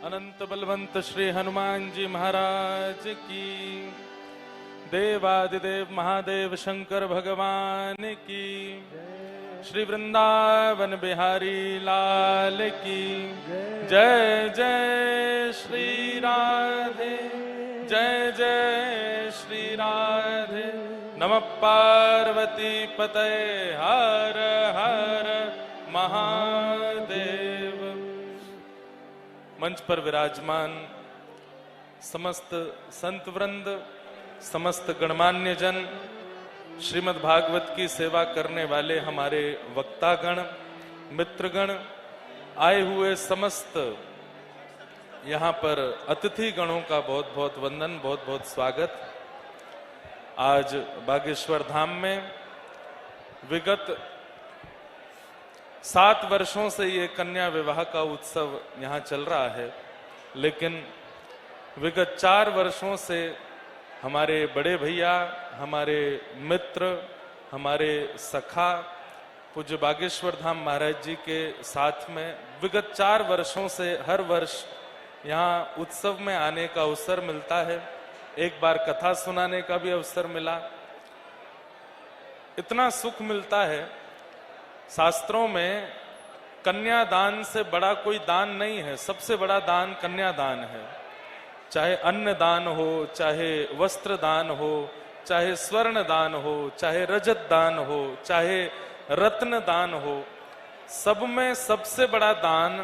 अनंत बलवंत श्री हनुमान जी महाराज की, देवादिदेव महादेव शंकर भगवान की, श्री वृंदावन बिहारी लाल की जय। जय श्री राधे, जय जय श्री राधे। नमः पार्वती पतये हर हर महादेव। मंच पर विराजमान समस्त संत वृंद, समस्त गणमान्य जन, श्रीमद् भागवत की सेवा करने वाले हमारे वक्तागण, मित्रगण, आए हुए समस्त यहाँ पर अतिथि गणों का बहुत बहुत वंदन, बहुत बहुत स्वागत। आज बागेश्वर धाम में विगत 7 वर्षों से ये कन्या विवाह का उत्सव यहाँ चल रहा है, लेकिन विगत 4 वर्षों से हमारे बड़े भैया, हमारे मित्र, हमारे सखा पूज्य बागेश्वर धाम महाराज जी के साथ में विगत 4 वर्षों से हर वर्ष यहाँ उत्सव में आने का अवसर मिलता है। एक बार कथा सुनाने का भी अवसर मिला। इतना सुख मिलता है। शास्त्रों में कन्यादान से बड़ा कोई दान नहीं है। सबसे बड़ा दान कन्यादान है। चाहे अन्न दान हो, चाहे वस्त्र दान हो, चाहे स्वर्ण दान हो, चाहे रजत दान हो, चाहे रत्न दान हो, सब में सबसे बड़ा दान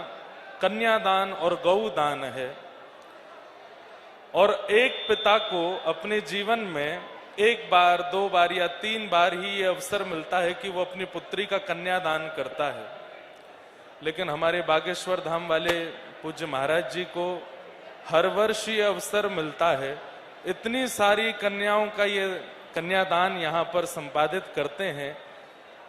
कन्यादान और गौ दान है। और एक पिता को अपने जीवन में 1 बार, 2 बार या 3 बार ही ये अवसर मिलता है कि वो अपनी पुत्री का कन्यादान करता है। लेकिन हमारे बागेश्वर धाम वाले पूज्य महाराज जी को हर वर्ष ये अवसर मिलता है। इतनी सारी कन्याओं का ये कन्यादान यहाँ पर संपादित करते हैं।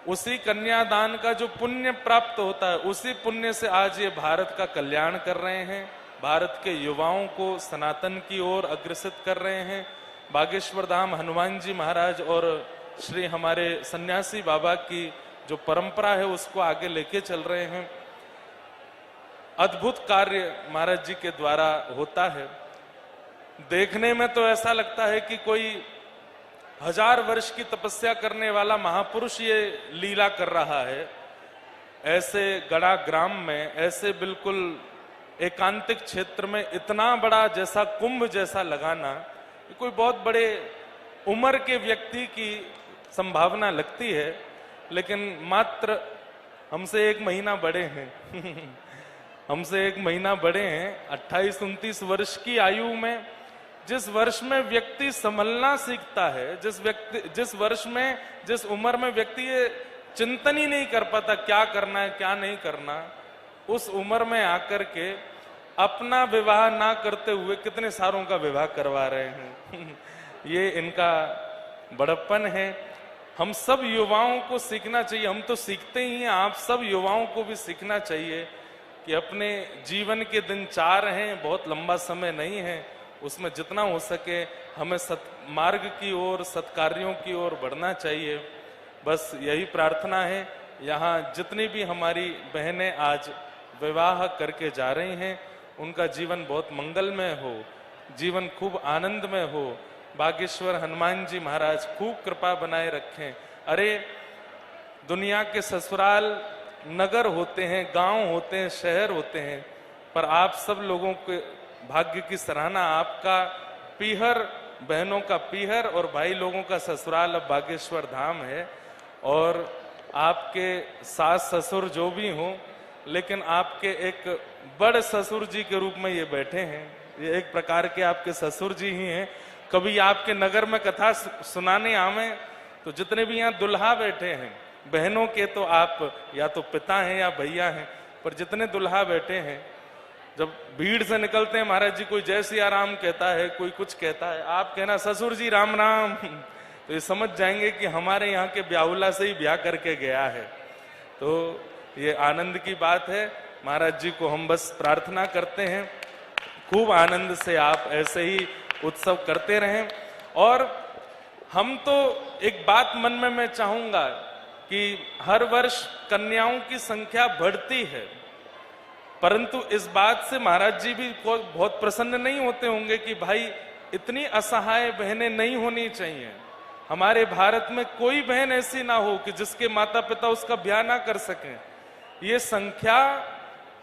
उसी कन्यादान का जो पुण्य प्राप्त होता है, उसी पुण्य से आज ये भारत का कल्याण कर रहे हैं, भारत के युवाओं को सनातन की ओर अग्रसित कर रहे हैं। बागेश्वर धाम हनुमान जी महाराज और श्री हमारे सन्यासी बाबा की जो परंपरा है उसको आगे लेके चल रहे हैं। अद्भुत कार्य महाराज जी के द्वारा होता है। देखने में तो ऐसा लगता है कि कोई 1000 वर्ष की तपस्या करने वाला महापुरुष ये लीला कर रहा है। ऐसे गड़ा ग्राम में, ऐसे बिल्कुल एकांतिक क्षेत्र में इतना बड़ा जैसा कुंभ जैसा लगाना कोई बहुत बड़े उम्र के व्यक्ति की संभावना लगती है। लेकिन मात्र हमसे 1 महीना बड़े हैं हमसे 1 महीना बड़े हैं। 28-29 वर्ष की आयु में, जिस वर्ष में व्यक्ति संभलना सीखता है, जिस वर्ष में, जिस उम्र में व्यक्ति ये चिंतन ही नहीं कर पाता क्या करना है क्या नहीं करना, उस उम्र में आकर के अपना विवाह ना करते हुए कितने सारों का विवाह करवा रहे हैं ये इनका बड़प्पन है। हम सब युवाओं को सीखना चाहिए। हम तो सीखते ही हैं, आप सब युवाओं को भी सीखना चाहिए कि अपने जीवन के दिन 4 हैं, बहुत लंबा समय नहीं है। उसमें जितना हो सके हमें सत्मार्ग की ओर, सत्कार्यों की ओर बढ़ना चाहिए। बस यही प्रार्थना है। यहाँ जितनी भी हमारी बहनें आज विवाह करके जा रही हैं, उनका जीवन बहुत मंगलमय हो, जीवन खूब आनंदमय हो। बागेश्वर हनुमान जी महाराज खूब कृपा बनाए रखें। अरे दुनिया के ससुराल नगर होते हैं, गांव होते हैं, शहर होते हैं, पर आप सब लोगों के भाग्य की सराहना। आपका पीहर, बहनों का पीहर और भाई लोगों का ससुराल अब बागेश्वर धाम है। और आपके सास ससुर जो भी हों, लेकिन आपके एक बड़ ससुर जी के रूप में ये बैठे हैं। ये एक प्रकार के आपके ससुर जी ही हैं। कभी आपके नगर में कथा सुनाने आवे तो जितने भी यहाँ दुल्हा बैठे हैं, बहनों के तो आप या तो पिता हैं या भैया हैं, पर जितने दुल्हा बैठे हैं, जब भीड़ से निकलते हैं, महाराज जी कोई जय सिया राम कहता है, कोई कुछ कहता है, आप कहना ससुर जी राम राम, तो ये समझ जाएंगे कि हमारे यहाँ के ब्याहुला से ही ब्याह करके गया है। तो ये आनंद की बात है। महाराज जी को हम बस प्रार्थना करते हैं खूब आनंद से आप ऐसे ही उत्सव करते रहें। और हम तो एक बात मन में मैं चाहूंगा कि हर वर्ष कन्याओं की संख्या बढ़ती है, परंतु इस बात से महाराज जी भी बहुत प्रसन्न नहीं होते होंगे कि भाई इतनी असहाय बहनें नहीं होनी चाहिए। हमारे भारत में कोई बहन ऐसी ना हो कि जिसके माता पिता उसका ब्याह ना कर सकें। ये संख्या,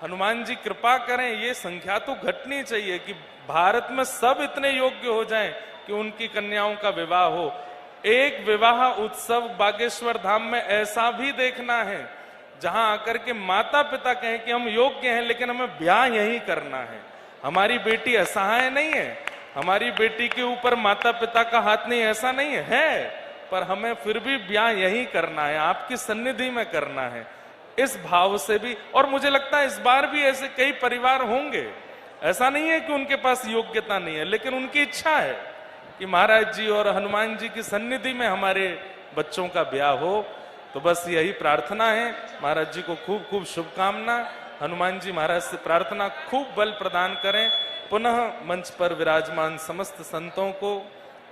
हनुमान जी कृपा करें, ये संख्या तो घटनी चाहिए कि भारत में सब इतने योग्य हो जाएं कि उनकी कन्याओं का विवाह हो। एक विवाह उत्सव बागेश्वर धाम में ऐसा भी देखना है जहां आकर के माता पिता कहें कि हम योग्य हैं लेकिन हमें ब्याह यही करना है। हमारी बेटी असहाय नहीं है, हमारी बेटी के ऊपर माता पिता का हाथ नहीं, ऐसा नहीं है, पर हमें फिर भी ब्याह यही करना है, आपकी सन्निधि में करना है। इस भाव से भी, और मुझे लगता है इस बार भी ऐसे कई परिवार होंगे, ऐसा नहीं है कि उनके पास योग्यता नहीं है, लेकिन उनकी इच्छा है कि महाराज जी और हनुमान जी की सन्निधि में हमारे बच्चों का ब्याह हो। तो बस यही प्रार्थना है। महाराज जी को खूब खूब शुभकामना। हनुमान जी महाराज से प्रार्थना खूब बल प्रदान करें। पुनः मंच पर विराजमान समस्त संतों को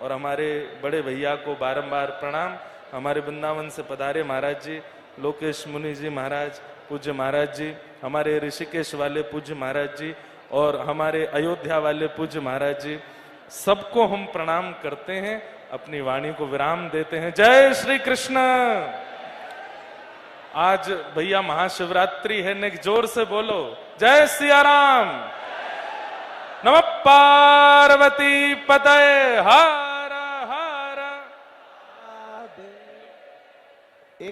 और हमारे बड़े भैया को बारंबार प्रणाम। हमारे वृंदावन से पधारे महाराज जी, लोकेश मुनि जी महाराज, पूज्य महाराज जी, हमारे ऋषिकेश वाले पूज्य महाराज जी और हमारे अयोध्या वाले पूज्य महाराज जी, सबको हम प्रणाम करते हैं, अपनी वाणी को विराम देते हैं। जय श्री कृष्ण। आज भैया महाशिवरात्रि है, ने जोर से बोलो जय सिया राम। नमः पार्वती पतये हर।